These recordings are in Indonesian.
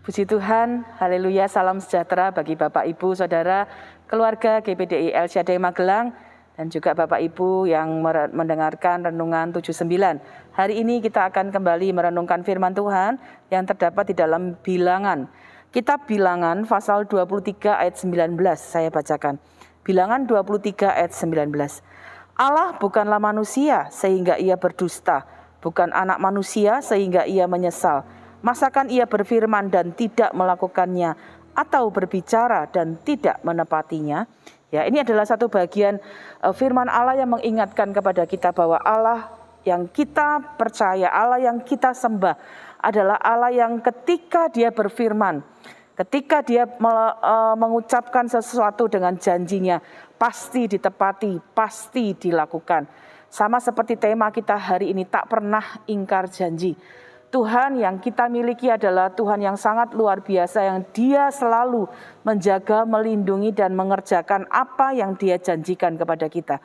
Puji Tuhan, haleluya, salam sejahtera bagi Bapak Ibu, Saudara, keluarga GPDI El Shaddai Magelang, dan juga Bapak Ibu yang mendengarkan Renungan 79. Hari ini kita akan kembali merenungkan firman Tuhan yang terdapat di dalam Bilangan. Kitab Bilangan pasal 23 ayat 19, saya bacakan. Bilangan 23 ayat 19. Allah bukanlah manusia sehingga ia berdusta, bukan anak manusia sehingga ia menyesal. Masakan ia berfirman dan tidak melakukannya, atau berbicara dan tidak menepatinya? Ya, ini adalah satu bagian firman Allah yang mengingatkan kepada kita bahwa Allah yang kita percaya, Allah yang kita sembah adalah Allah yang ketika dia berfirman, ketika dia mengucapkan sesuatu dengan janjinya, pasti ditepati, pasti dilakukan. Sama seperti tema kita hari ini, tak pernah ingkar janji. Tuhan yang kita miliki adalah Tuhan yang sangat luar biasa, yang dia selalu menjaga, melindungi, dan mengerjakan apa yang dia janjikan kepada kita.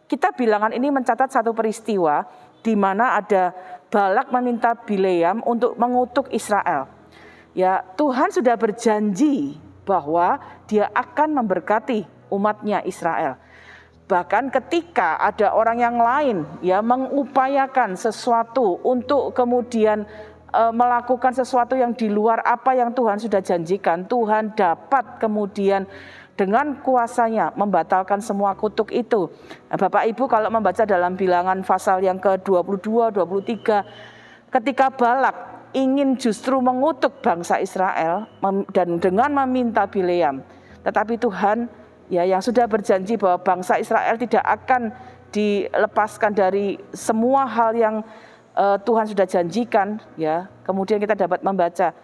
Kitab Bilangan ini mencatat satu peristiwa di mana ada Balak meminta Bileam untuk mengutuk Israel. Ya, Tuhan sudah berjanji bahwa dia akan memberkati umatnya Israel. Bahkan ketika ada orang yang lain ya mengupayakan sesuatu untuk kemudian melakukan sesuatu yang di luar apa yang Tuhan sudah janjikan, Tuhan dapat kemudian dengan kuasanya membatalkan semua kutuk itu. Nah, Bapak Ibu kalau membaca dalam Bilangan pasal yang ke-22, 23, ketika Balak ingin justru mengutuk bangsa Israel dan dengan meminta Bileam, tetapi Tuhan ya yang sudah berjanji bahwa bangsa Israel tidak akan dilepaskan dari semua hal yang Tuhan sudah janjikan, ya. Kemudian kita dapat membaca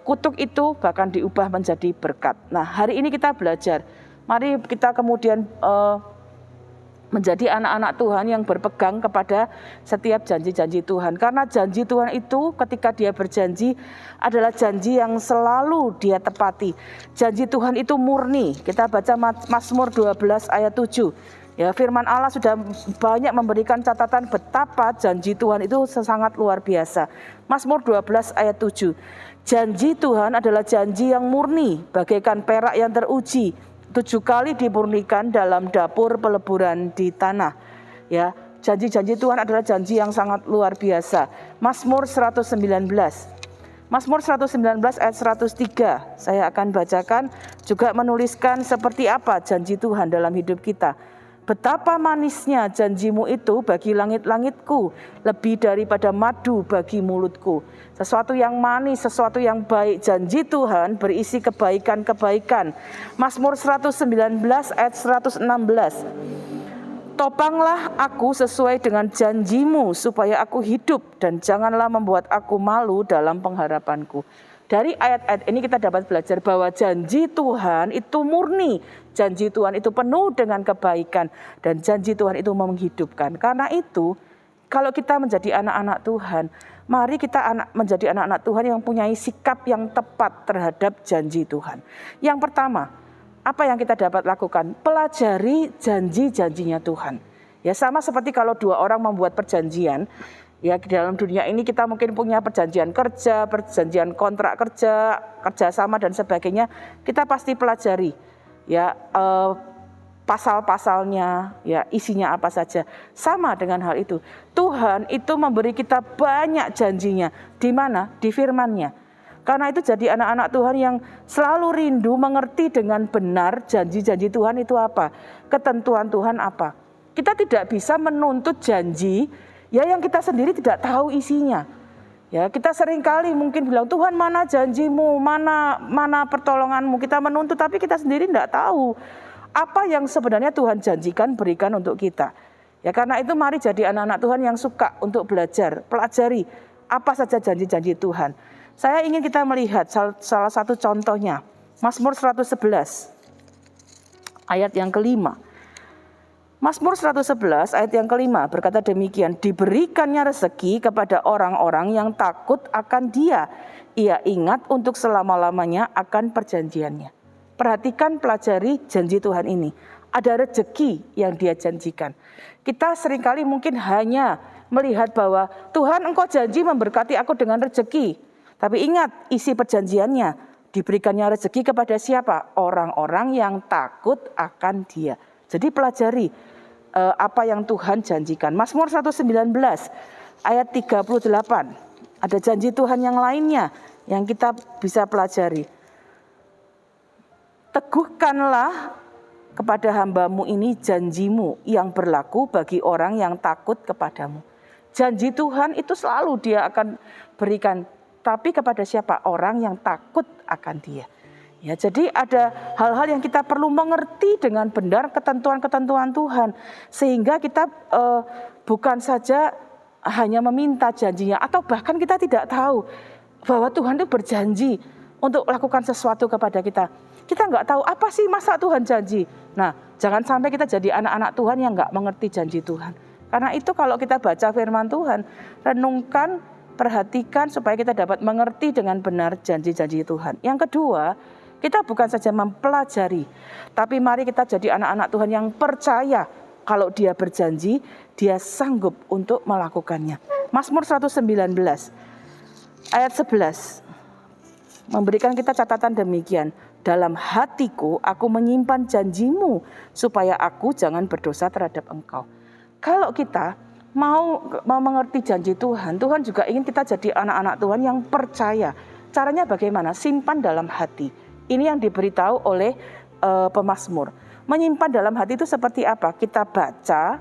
kutuk itu bahkan diubah menjadi berkat. Nah, hari ini kita belajar. Mari kita kemudian menjadi anak-anak Tuhan yang berpegang kepada setiap janji-janji Tuhan. Karena janji Tuhan itu ketika dia berjanji adalah janji yang selalu dia tepati. Janji Tuhan itu murni. Kita baca Mazmur 12 ayat 7. Ya, firman Allah sudah banyak memberikan catatan betapa janji Tuhan itu sangat luar biasa. Mazmur 12 ayat 7. Janji Tuhan adalah janji yang murni, bagaikan perak yang teruji. 7 kali dimurnikan dalam dapur peleburan di tanah. Ya, janji-janji Tuhan adalah janji yang sangat luar biasa. Mazmur 119. Mazmur 119 ayat 103. Saya akan bacakan juga menuliskan seperti apa janji Tuhan dalam hidup kita. Betapa manisnya janjimu itu bagi langit-langitku, lebih daripada madu bagi mulutku. Sesuatu yang manis, sesuatu yang baik, janji Tuhan berisi kebaikan-kebaikan. Mazmur 119 ayat 116. Topanglah aku sesuai dengan janjimu supaya aku hidup, dan janganlah membuat aku malu dalam pengharapanku. Dari ayat-ayat ini kita dapat belajar bahwa janji Tuhan itu murni, janji Tuhan itu penuh dengan kebaikan, dan janji Tuhan itu menghidupkan. Karena itu, kalau kita menjadi anak-anak Tuhan, mari kita menjadi anak-anak Tuhan yang punya sikap yang tepat terhadap janji Tuhan. Yang pertama, apa yang kita dapat lakukan? Pelajari janji-janjinya Tuhan. Ya, sama seperti kalau dua orang membuat perjanjian. Ya, di dalam dunia ini kita mungkin punya perjanjian kerja, perjanjian kontrak kerja, kerjasama dan sebagainya. Kita pasti pelajari ya pasal-pasalnya, ya isinya apa saja. Sama dengan hal itu. Tuhan itu memberi kita banyak janjinya. Di mana? Di firman-Nya. Karena itu jadi anak-anak Tuhan yang selalu rindu mengerti dengan benar janji-janji Tuhan itu apa. Ketentuan Tuhan apa. Kita tidak bisa menuntut janji ya yang kita sendiri tidak tahu isinya. Ya, kita seringkali mungkin bilang, Tuhan mana janjimu, mana pertolonganmu. Kita menuntut tapi kita sendiri tidak tahu apa yang sebenarnya Tuhan janjikan berikan untuk kita. Ya, karena itu mari jadi anak-anak Tuhan yang suka untuk belajar, pelajari apa saja janji-janji Tuhan. Saya ingin kita melihat salah satu contohnya. Mazmur 111 ayat yang kelima. Mazmur 111 ayat yang kelima berkata demikian, diberikannya rezeki kepada orang-orang yang takut akan Dia. Ia ingat untuk selama-lamanya akan perjanjiannya. Perhatikan, pelajari janji Tuhan ini. Ada rezeki yang Dia janjikan. Kita seringkali mungkin hanya melihat bahwa Tuhan engkau janji memberkati aku dengan rezeki. Tapi ingat, isi perjanjiannya, diberikannya rezeki kepada siapa? Orang-orang yang takut akan Dia. Jadi pelajari apa yang Tuhan janjikan. Mazmur 119 ayat 38. Ada janji Tuhan yang lainnya yang kita bisa pelajari. Teguhkanlah kepada hamba-Mu ini janji-Mu yang berlaku bagi orang yang takut kepadamu. Janji Tuhan itu selalu Dia akan berikan. Tapi kepada siapa? Orang yang takut akan Dia. Ya, jadi ada hal-hal yang kita perlu mengerti dengan benar ketentuan-ketentuan Tuhan. Sehingga kita bukan saja hanya meminta janjinya. Atau bahkan kita tidak tahu bahwa Tuhan itu berjanji untuk lakukan sesuatu kepada kita. Kita nggak tahu apa sih masa Tuhan janji. Nah, jangan sampai kita jadi anak-anak Tuhan yang nggak mengerti janji Tuhan. Karena itu kalau kita baca firman Tuhan, renungkan, perhatikan supaya kita dapat mengerti dengan benar janji-janji Tuhan. Yang kedua, kita bukan saja mempelajari, tapi mari kita jadi anak-anak Tuhan yang percaya kalau Dia berjanji, Dia sanggup untuk melakukannya. Mazmur 119 ayat 11 memberikan kita catatan demikian. Dalam hatiku aku menyimpan janji-Mu supaya aku jangan berdosa terhadap Engkau. Kalau kita mau mengerti janji Tuhan, Tuhan juga ingin kita jadi anak-anak Tuhan yang percaya. Caranya bagaimana? Simpan dalam hati. Ini yang diberitahu oleh pemazmur. Menyimpan dalam hati itu seperti apa? Kita baca,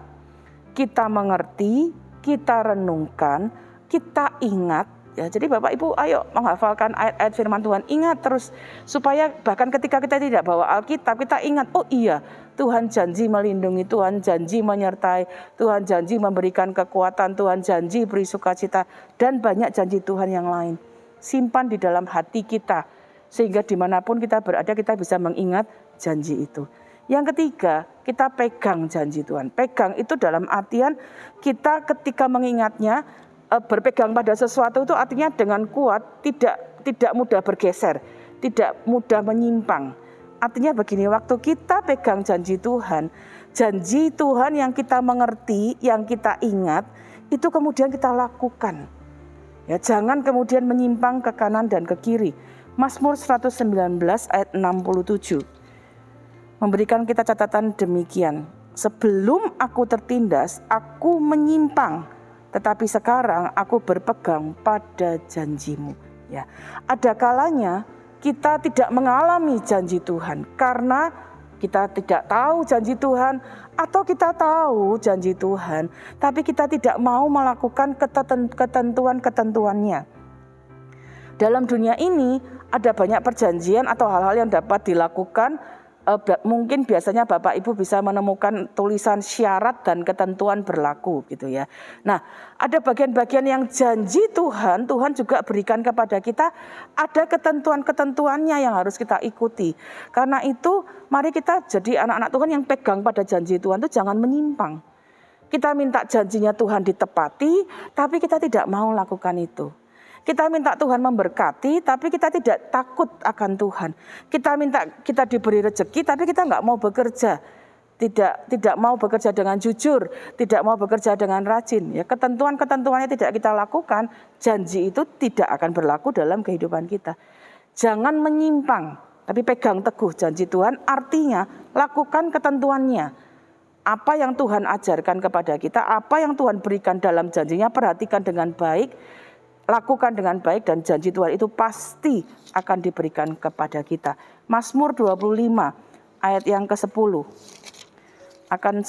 kita mengerti, kita renungkan, kita ingat. Ya, jadi Bapak Ibu ayo menghafalkan ayat-ayat firman Tuhan. Ingat terus supaya bahkan ketika kita tidak bawa Alkitab, kita ingat, oh iya, Tuhan janji melindungi, Tuhan janji menyertai, Tuhan janji memberikan kekuatan, Tuhan janji beri sukacita, dan banyak janji Tuhan yang lain. Simpan di dalam hati kita, sehingga dimanapun kita berada kita bisa mengingat janji itu. Yang ketiga, kita pegang janji Tuhan. Pegang itu dalam artian kita ketika mengingatnya, berpegang pada sesuatu itu artinya dengan kuat, tidak mudah bergeser, tidak mudah menyimpang. Artinya begini, waktu kita pegang janji Tuhan yang kita mengerti, yang kita ingat, itu kemudian kita lakukan. Ya, jangan kemudian menyimpang ke kanan dan ke kiri. Mazmur 119 ayat 67 memberikan kita catatan demikian. Sebelum aku tertindas, aku menyimpang. Tetapi sekarang aku berpegang pada janji-Mu. Ya, ada kalanya kita tidak mengalami janji Tuhan karena kita tidak tahu janji Tuhan, atau kita tahu janji Tuhan, tapi kita tidak mau melakukan ketentuan-ketentuannya. Dalam dunia ini ada banyak perjanjian atau hal-hal yang dapat dilakukan. Mungkin biasanya Bapak Ibu bisa menemukan tulisan syarat dan ketentuan berlaku gitu ya. Nah, ada bagian-bagian yang janji Tuhan juga berikan kepada kita, ada ketentuan-ketentuannya yang harus kita ikuti. Karena itu mari kita jadi anak-anak Tuhan yang pegang pada janji Tuhan itu jangan menyimpang. Kita minta janjinya Tuhan ditepati, tapi kita tidak mau lakukan itu. Kita minta Tuhan memberkati, tapi kita tidak takut akan Tuhan. Kita minta kita diberi rezeki, tapi kita nggak mau bekerja. Tidak mau bekerja dengan jujur, tidak mau bekerja dengan rajin. Ya, ketentuan-ketentuannya tidak kita lakukan, janji itu tidak akan berlaku dalam kehidupan kita. Jangan menyimpang, tapi pegang teguh janji Tuhan, artinya lakukan ketentuannya. Apa yang Tuhan ajarkan kepada kita, apa yang Tuhan berikan dalam janjinya, perhatikan dengan baik, lakukan dengan baik, dan janji Tuhan itu pasti akan diberikan kepada kita. Mazmur 25 ayat yang ke-10. Akan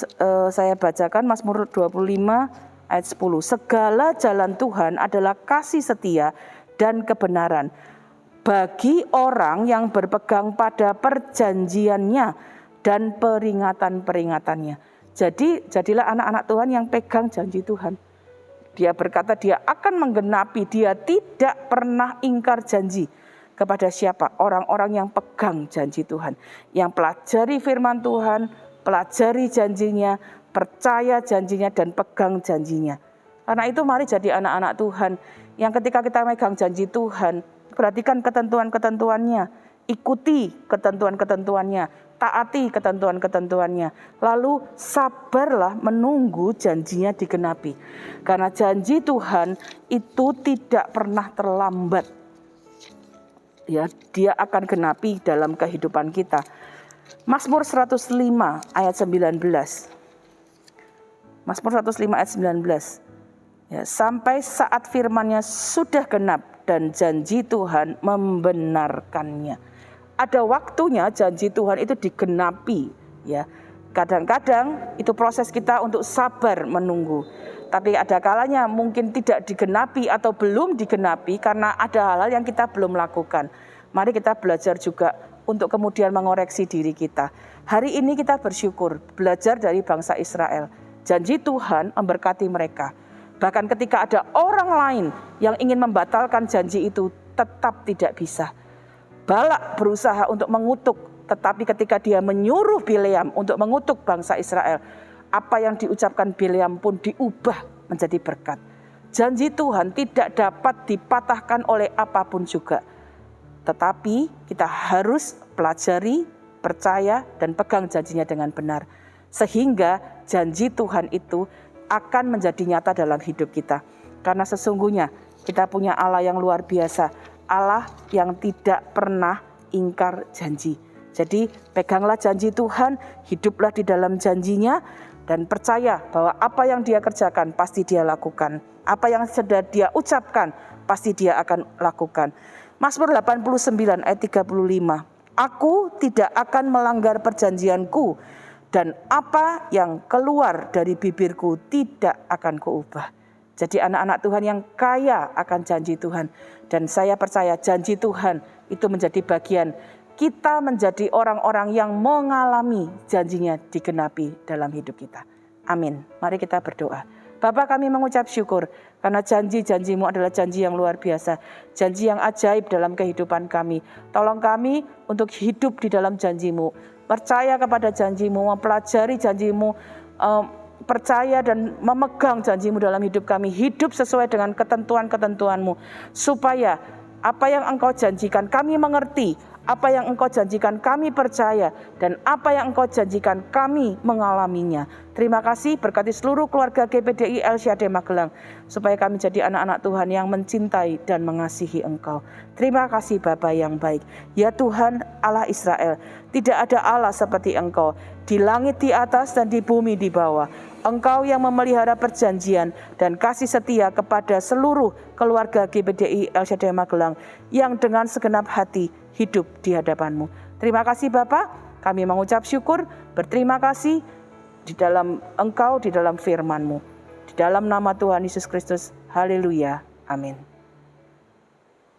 saya bacakan Mazmur 25 ayat 10. Segala jalan Tuhan adalah kasih setia dan kebenaran bagi orang yang berpegang pada perjanjiannya dan peringatan-peringatannya. Jadi jadilah anak-anak Tuhan yang pegang janji Tuhan. Dia berkata dia akan menggenapi, dia tidak pernah ingkar janji. Kepada siapa? Orang-orang yang pegang janji Tuhan. Yang pelajari firman Tuhan, pelajari janjinya, percaya janjinya, dan pegang janjinya. Karena itu mari jadi anak-anak Tuhan yang ketika kita megang janji Tuhan, perhatikan ketentuan-ketentuannya, ikuti ketentuan-ketentuannya, taati ketentuan-ketentuannya. Lalu sabarlah menunggu janjinya digenapi. Karena janji Tuhan itu tidak pernah terlambat. ya, Dia akan genapi dalam kehidupan kita. Mazmur 105 ayat 19. Mazmur 105 ayat 19. Ya, sampai saat firman-Nya sudah genap dan janji Tuhan membenarkannya. Ada waktunya janji Tuhan itu digenapi, ya. Kadang-kadang itu proses kita untuk sabar menunggu. Tapi ada kalanya mungkin tidak digenapi atau belum digenapi karena ada hal-hal yang kita belum lakukan. Mari kita belajar juga untuk kemudian mengoreksi diri kita. Hari ini kita bersyukur belajar dari bangsa Israel. Janji Tuhan memberkati mereka. Bahkan ketika ada orang lain yang ingin membatalkan janji itu, tetap tidak bisa. Balak berusaha untuk mengutuk, tetapi ketika dia menyuruh Bileam untuk mengutuk bangsa Israel, apa yang diucapkan Bileam pun diubah menjadi berkat. Janji Tuhan tidak dapat dipatahkan oleh apapun juga. Tetapi kita harus pelajari, percaya, dan pegang janjinya dengan benar. Sehingga janji Tuhan itu akan menjadi nyata dalam hidup kita. Karena sesungguhnya kita punya Allah yang luar biasa. Allah yang tidak pernah ingkar janji. Jadi peganglah janji Tuhan, hiduplah di dalam janjinya, dan percaya bahwa apa yang Dia kerjakan pasti Dia lakukan. Apa yang sudah Dia ucapkan pasti Dia akan lakukan. Mazmur 89 ayat 35. Aku tidak akan melanggar perjanjianku, dan apa yang keluar dari bibirku tidak akan kuubah. Jadi anak-anak Tuhan yang kaya akan janji Tuhan. Dan saya percaya janji Tuhan itu menjadi bagian kita menjadi orang-orang yang mengalami janjinya digenapi dalam hidup kita. Amin. Mari kita berdoa. Bapa, kami mengucap syukur karena janji-janji-Mu adalah janji yang luar biasa. Janji yang ajaib dalam kehidupan kami. Tolong kami untuk hidup di dalam janji-Mu. Percaya kepada janji-Mu, mempelajari janji-Mu, percaya dan memegang janji-Mu dalam hidup kami. Hidup sesuai dengan ketentuan-ketentuan-Mu. Supaya apa yang Engkau janjikan kami mengerti, apa yang Engkau janjikan kami percaya, dan apa yang Engkau janjikan kami mengalaminya. Terima kasih, berkati seluruh keluarga GPDI El Shaddai Magelang, supaya kami jadi anak-anak Tuhan yang mencintai dan mengasihi Engkau. Terima kasih Bapa yang baik. Ya Tuhan Allah Israel, tidak ada Allah seperti Engkau, di langit di atas dan di bumi di bawah. Engkau yang memelihara perjanjian dan kasih setia kepada seluruh keluarga GPDI El Shaddai Magelang yang dengan segenap hati hidup di hadapan-Mu. Terima kasih Bapa, kami mengucap syukur, berterima kasih di dalam Engkau, di dalam firman-Mu. Di dalam nama Tuhan Yesus Kristus, haleluya, amin.